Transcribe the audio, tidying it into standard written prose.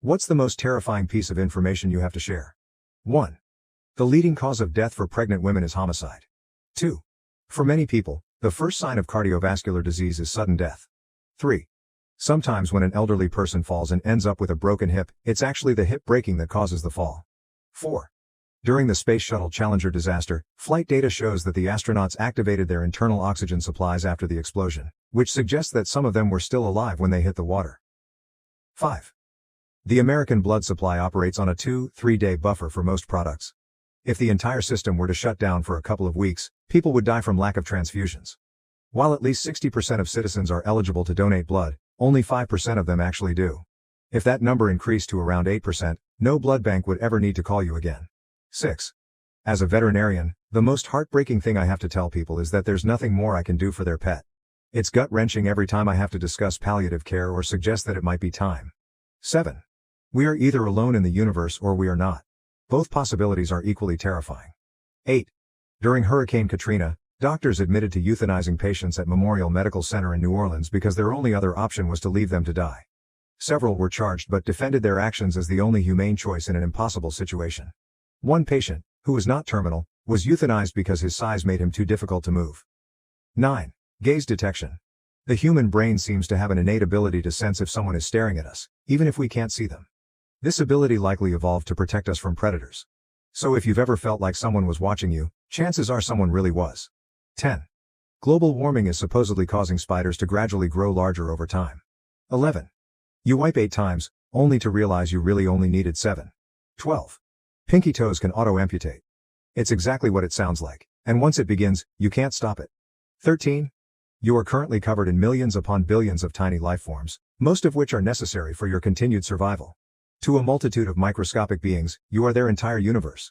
What's the most terrifying piece of information you have to share? 1. The leading cause of death for pregnant women is homicide. 2. For many people, the first sign of cardiovascular disease is sudden death. 3. Sometimes when an elderly person falls and ends up with a broken hip, it's actually the hip breaking that causes the fall. 4. During the Space Shuttle Challenger disaster, flight data shows that the astronauts activated their internal oxygen supplies after the explosion, which suggests that some of them were still alive when they hit the water. 5. The American blood supply operates on a 2-3 day buffer for most products. If the entire system were to shut down for a couple of weeks, people would die from lack of transfusions. While at least 60% of citizens are eligible to donate blood, only 5% of them actually do. If that number increased to around 8%, no blood bank would ever need to call you again. 6. As a veterinarian, the most heartbreaking thing I have to tell people is that there's nothing more I can do for their pet. It's gut-wrenching every time I have to discuss palliative care or suggest that it might be time. 7. We are either alone in the universe or we are not. Both possibilities are equally terrifying. 8. During Hurricane Katrina, doctors admitted to euthanizing patients at Memorial Medical Center in New Orleans because their only other option was to leave them to die. Several were charged but defended their actions as the only humane choice in an impossible situation. One patient, who was not terminal, was euthanized because his size made him too difficult to move. 9. Gaze detection. The human brain seems to have an innate ability to sense if someone is staring at us, even if we can't see them. This ability likely evolved to protect us from predators. So if you've ever felt like someone was watching you, chances are someone really was. 10. Global warming is supposedly causing spiders to gradually grow larger over time. 11. You wipe 8 times, only to realize you really only needed 7. 12. Pinky toes can auto-amputate. It's exactly what it sounds like, and once it begins, you can't stop it. 13. You are currently covered in millions upon billions of tiny life forms, most of which are necessary for your continued survival. To a multitude of microscopic beings, you are their entire universe.